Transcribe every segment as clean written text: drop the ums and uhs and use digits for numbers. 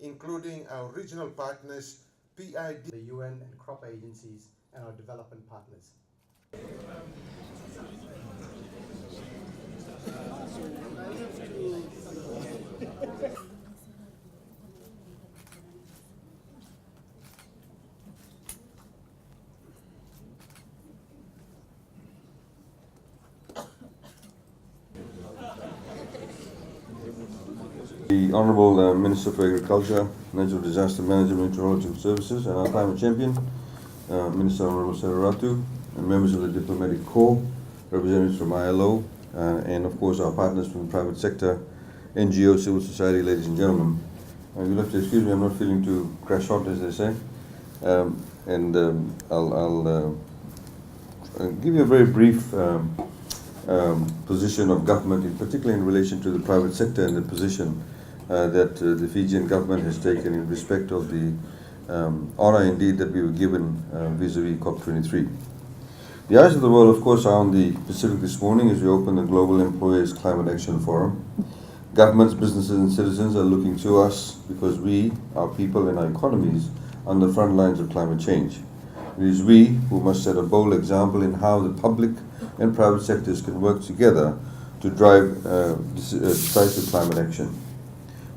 including our regional partners, PID, the UN and crop agencies, and our development partners. The Honourable Minister for Agriculture, Natural Disaster Management, Meteorological Services, and our climate champion, Minister Honourable Sayed-Khaiyum, and members of the Diplomatic Corps, representatives from ILO, and of course our partners from the private sector, NGO, civil society, ladies and gentlemen. You'll have to excuse me, I'm not feeling too crash hot, as they say. I'll give you a very brief position of government, in particular in relation to the private sector and the position that the Fijian government has taken in respect of the honour indeed that we were given vis-a-vis COP23. The eyes of the world, of course, are on the Pacific this morning as we open the Global Employers Climate Action Forum. Governments, businesses and citizens are looking to us because we, our people and our economies, are on the front lines of climate change. It is we who must set a bold example in how the public and private sectors can work together to drive decisive climate action.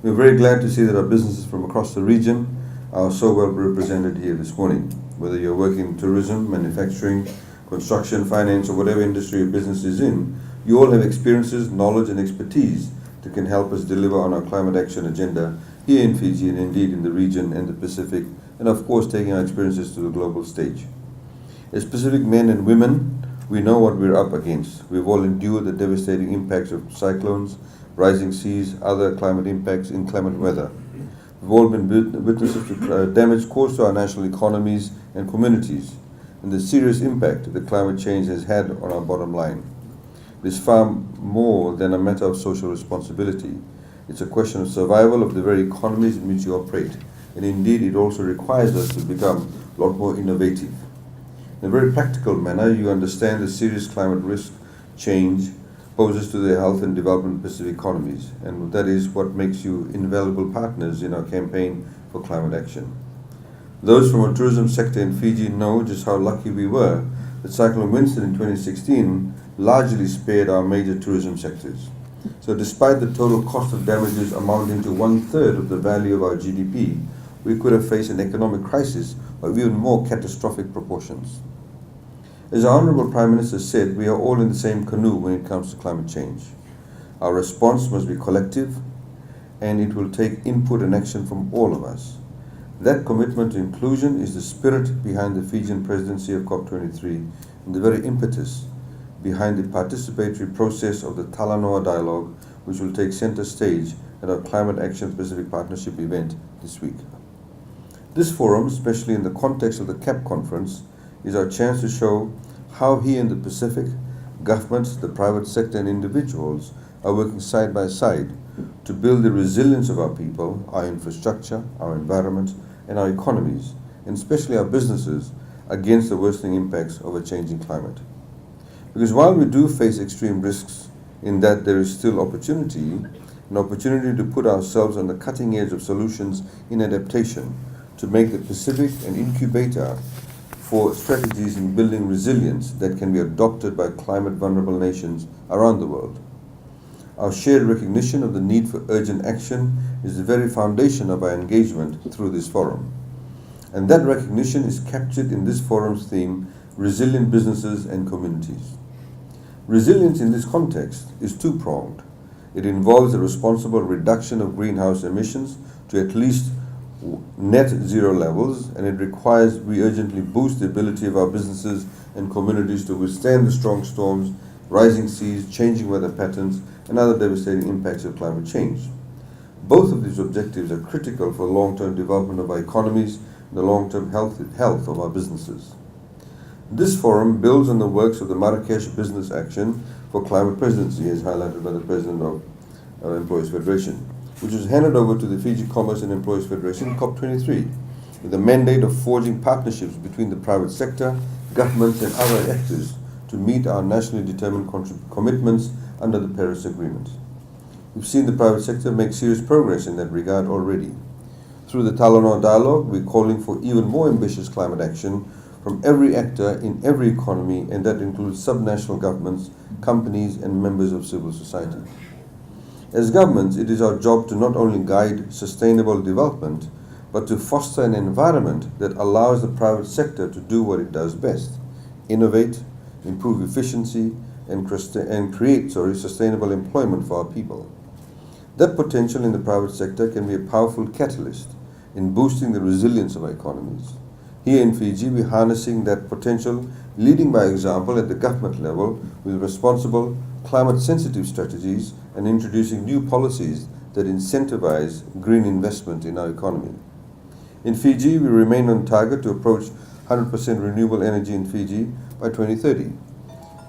We are very glad to see that our businesses from across the region are so well represented here this morning. Whether you're working in tourism, manufacturing, construction, finance, or whatever industry your business is in, you all have experiences, knowledge and expertise that can help us deliver on our climate action agenda here in Fiji and indeed in the region and the Pacific, and of course taking our experiences to the global stage. As Pacific men and women, we know what we're up against. We've all endured the devastating impacts of cyclones, rising seas, other climate impacts, inclement weather. We've all been witnesses to damage caused to our national economies and communities, and the serious impact that climate change has had on our bottom line. It is far more than a matter of social responsibility. It's a question of survival of the very economies in which you operate, and indeed it also requires us to become a lot more innovative. In a very practical manner, you understand the serious climate risk change poses to the health and development of Pacific economies, and that is what makes you invaluable partners in our campaign for climate action. Those from our tourism sector in Fiji know just how lucky we were that Cyclone Winston in 2016 largely spared our major tourism sectors. So despite the total cost of damages amounting to 1/3 of the value of our GDP, we could have faced an economic crisis of even more catastrophic proportions. As our Honourable Prime Minister said, we are all in the same canoe when it comes to climate change. Our response must be collective, and it will take input and action from all of us. That commitment to inclusion is the spirit behind the Fijian presidency of COP23 and the very impetus behind the participatory process of the Talanoa Dialogue, which will take centre stage at our Climate Action Pacific Partnership event this week. This forum, especially in the context of the CAP conference, is our chance to show how here in the Pacific, governments, the private sector and individuals are working side by side to build the resilience of our people, our infrastructure, our environment and our economies, and especially our businesses, against the worsening impacts of a changing climate. Because while we do face extreme risks in that there is still opportunity, an opportunity to put ourselves on the cutting edge of solutions in adaptation to make the Pacific an incubator for strategies in building resilience that can be adopted by climate vulnerable nations around the world. Our shared recognition of the need for urgent action is the very foundation of our engagement through this forum. And that recognition is captured in this forum's theme, Resilient Businesses and Communities. Resilience in this context is two-pronged. It involves the responsible reduction of greenhouse emissions to at least net zero levels, and it requires we urgently boost the ability of our businesses and communities to withstand the strong storms, rising seas, changing weather patterns, and other devastating impacts of climate change. Both of these objectives are critical for long-term development of our economies and the long-term health of our businesses. This forum builds on the works of the Marrakesh Business Action for Climate Presidency, as highlighted by the President of Employees Federation, which was handed over to the Fiji Commerce and Employees Federation, COP23, with the mandate of forging partnerships between the private sector, governments and other actors to meet our nationally determined commitments under the Paris Agreement. We've seen the private sector make serious progress in that regard already. Through the Talanoa Dialogue, we're calling for even more ambitious climate action from every actor in every economy, and that includes subnational governments, companies, and members of civil society. As governments, it is our job to not only guide sustainable development, but to foster an environment that allows the private sector to do what it does best: innovate, improve efficiency, and create sustainable employment for our people. That potential in the private sector can be a powerful catalyst in boosting the resilience of our economies. Here in Fiji, we're harnessing that potential, leading by example at the government level with responsible, climate-sensitive strategies and introducing new policies that incentivize green investment in our economy. In Fiji, we remain on target to approach 100% renewable energy in Fiji by 2030.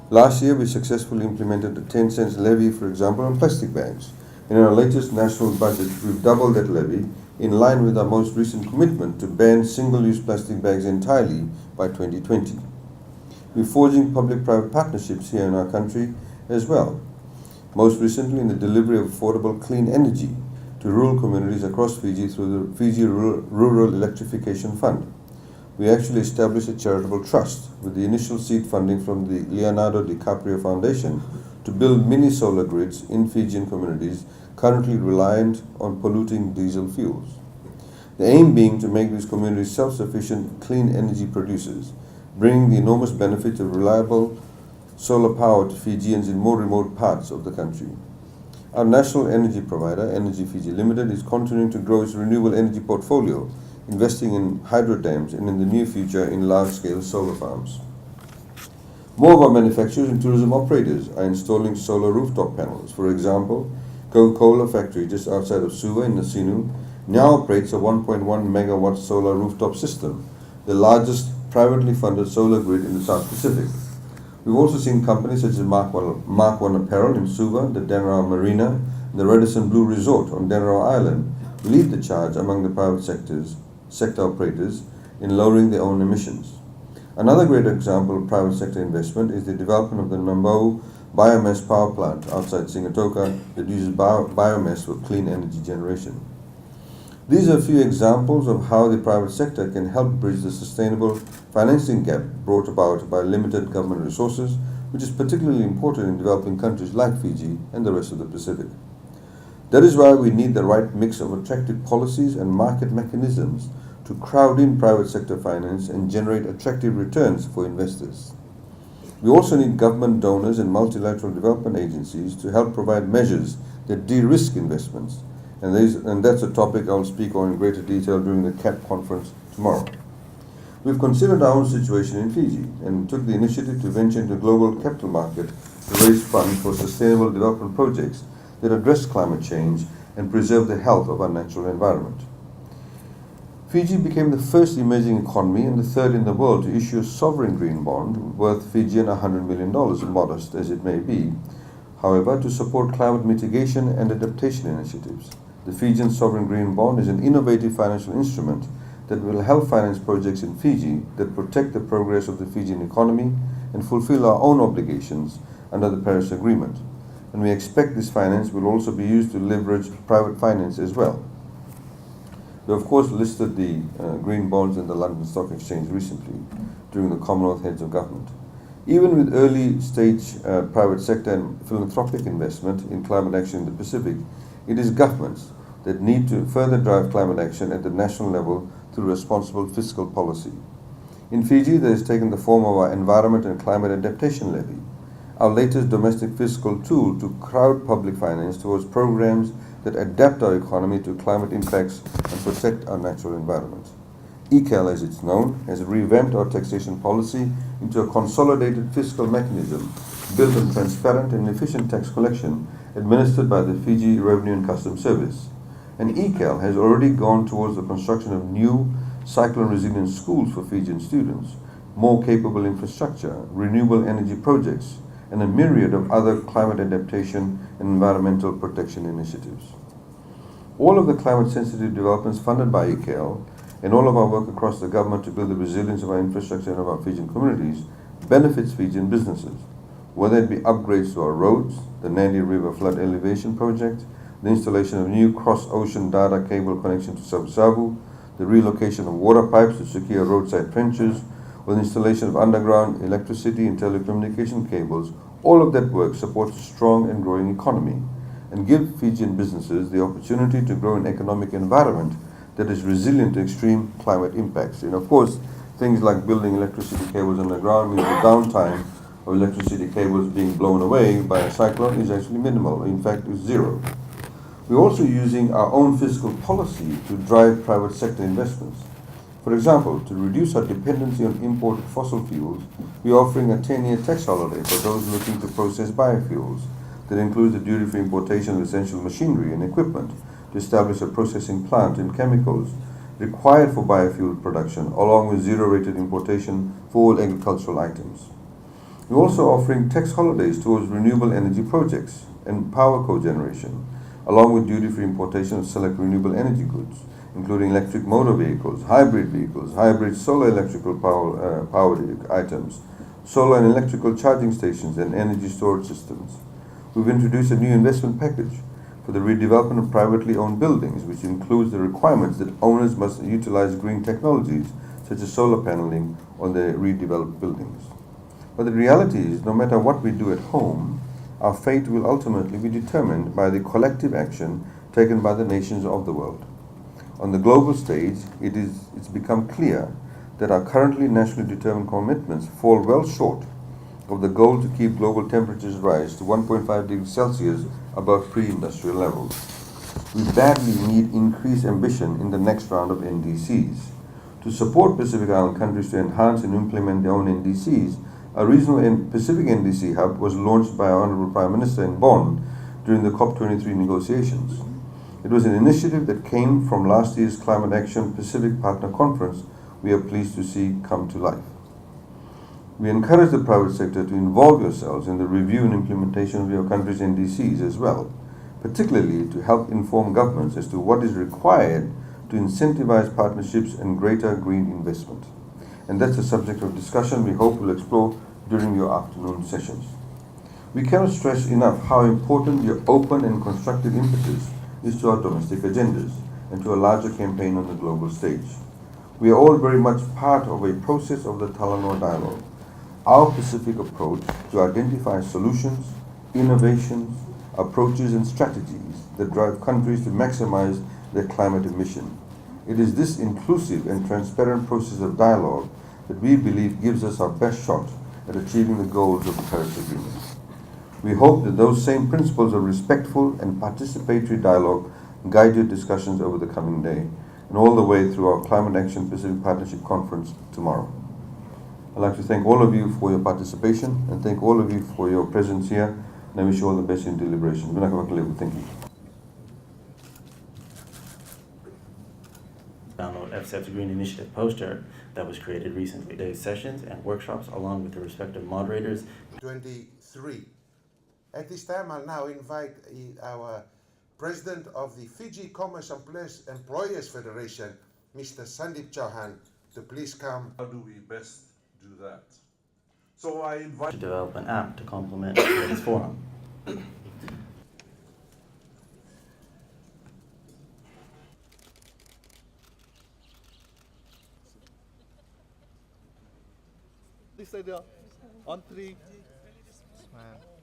Last year, we successfully implemented a 10 cents levy, for example, on plastic bags. In our latest national budget, we've doubled that levy in line with our most recent commitment to ban single-use plastic bags entirely by 2020. We're forging public-private partnerships here in our country as well, most recently in the delivery of affordable clean energy to rural communities across Fiji through the Fiji Rural Electrification Fund. We actually established a charitable trust with the initial seed funding from the Leonardo DiCaprio Foundation to build mini solar grids in Fijian communities currently reliant on polluting diesel fuels. The aim being to make these communities self-sufficient clean energy producers, bringing the enormous benefit of reliable solar power to Fijians in more remote parts of the country. Our national energy provider, Energy Fiji Limited, is continuing to grow its renewable energy portfolio, investing in hydro dams and in the near future in large-scale solar farms. More of our manufacturers and tourism operators are installing solar rooftop panels. For example, Coca-Cola factory just outside of Suva in Nasinu now operates a 1.1 megawatt solar rooftop system, the largest privately funded solar grid in the South Pacific. We've also seen companies such as Mark One Apparel in Suva, the Denarau Marina, and the Radisson Blue Resort on Denarau Island lead the charge among the private sector operators in lowering their own emissions. Another great example of private sector investment is the development of the Nambau biomass power plant outside Singatoka that uses biomass for clean energy generation. These are a few examples of how the private sector can help bridge the sustainable financing gap brought about by limited government resources, which is particularly important in developing countries like Fiji and the rest of the Pacific. That is why we need the right mix of attractive policies and market mechanisms to crowd in private sector finance and generate attractive returns for investors. We also need government donors and multilateral development agencies to help provide measures that de-risk investments, and that's a topic I will speak on in greater detail during the CAP conference tomorrow. We've considered our own situation in Fiji and took the initiative to venture into the global capital market to raise funds for sustainable development projects that address climate change and preserve the health of our natural environment. Fiji became the first emerging economy and the third in the world to issue a sovereign green bond worth Fijian $100 million, modest as it may be, however, to support climate mitigation and adaptation initiatives. The Fijian Sovereign Green Bond is an innovative financial instrument that will help finance projects in Fiji that protect the progress of the Fijian economy and fulfill our own obligations under the Paris Agreement. And we expect this finance will also be used to leverage private finance as well. We of course listed the green bonds in the London Stock Exchange recently during the Commonwealth Heads of Government. Even with early stage private sector and philanthropic investment in climate action in the Pacific, it is governments that need to further drive climate action at the national level through responsible fiscal policy. In Fiji, that has taken the form of our Environment and Climate Adaptation Levy, our latest domestic fiscal tool to crowd public finance towards programs that adapt our economy to climate impacts and protect our natural environment. ECAL, as it's known, has revamped our taxation policy into a consolidated fiscal mechanism built on transparent and efficient tax collection administered by the Fiji Revenue and Customs Service. And ECAL has already gone towards the construction of new cyclone-resilient schools for Fijian students, more capable infrastructure, renewable energy projects, and a myriad of other climate adaptation and environmental protection initiatives. All of the climate-sensitive developments funded by ECAL and all of our work across the government to build the resilience of our infrastructure and of our Fijian communities benefits Fijian businesses, whether it be upgrades to our roads, the Nandi River Flood Elevation Project, the installation of new cross-ocean data cable connection to Sabu, the relocation of water pipes to secure roadside trenches, or the installation of underground electricity and telecommunication cables. All of that work supports a strong and growing economy and give Fijian businesses the opportunity to grow an economic environment that is resilient to extreme climate impacts. And of course, things like building electricity cables underground means the downtime of electricity cables being blown away by a cyclone is actually minimal. In fact, it's zero. We're also using our own fiscal policy to drive private sector investments. For example, to reduce our dependency on imported fossil fuels, we are offering a 10-year tax holiday for those looking to process biofuels. That includes the duty-free importation of essential machinery and equipment to establish a processing plant and chemicals required for biofuel production, along with zero-rated importation for all agricultural items. We're also offering tax holidays towards renewable energy projects and power cogeneration, along with duty-free importation of select renewable energy goods, including electric motor vehicles, hybrid solar electrical powered items, solar and electrical charging stations, and energy storage systems. We've introduced a new investment package for the redevelopment of privately owned buildings, which includes the requirements that owners must utilize green technologies, such as solar paneling, on their redeveloped buildings. But the reality is, no matter what we do at home, our fate will ultimately be determined by the collective action taken by the nations of the world. On the global stage, it's become clear that our currently nationally determined commitments fall well short of the goal to keep global temperatures rise to 1.5 degrees Celsius above pre-industrial levels. We badly need increased ambition in the next round of NDCs. To support Pacific Island countries to enhance and implement their own NDCs, a regional Pacific NDC hub was launched by our Honourable Prime Minister in Bonn during the COP23 negotiations. It was an initiative that came from last year's Climate Action Pacific Partner Conference we are pleased to see come to life. We encourage the private sector to involve yourselves in the review and implementation of your country's NDCs as well, particularly to help inform governments as to what is required to incentivize partnerships and greater green investment. And that's a subject of discussion we hope will explore during your afternoon sessions. We cannot stress enough how important your open and constructive impetus is to our domestic agendas and to a larger campaign on the global stage. We are all very much part of a process of the Talanoa dialogue. Our Pacific approach to identify solutions, innovations, approaches and strategies that drive countries to maximize their climate emission. It is this inclusive and transparent process of dialogue that we believe gives us our best shot at achieving the goals of the Paris Agreement. We hope that those same principles of respectful and participatory dialogue guide your discussions over the coming day and all the way through our Climate Action Pacific Partnership Conference tomorrow. I'd like to thank all of you for your participation and thank all of you for your presence here, and I wish you all the best in deliberations. Thank you. Download FSEP's Green Initiative poster that was created recently. Today's sessions and workshops, along with the respective moderators. 23. At this time, I'll now invite our President of the Fiji Commerce Employers Federation, Mr. Sandip Chauhan, to please come. How do we best do that? So I invite To develop an app to complement today's forum. This idea on 3. Smile.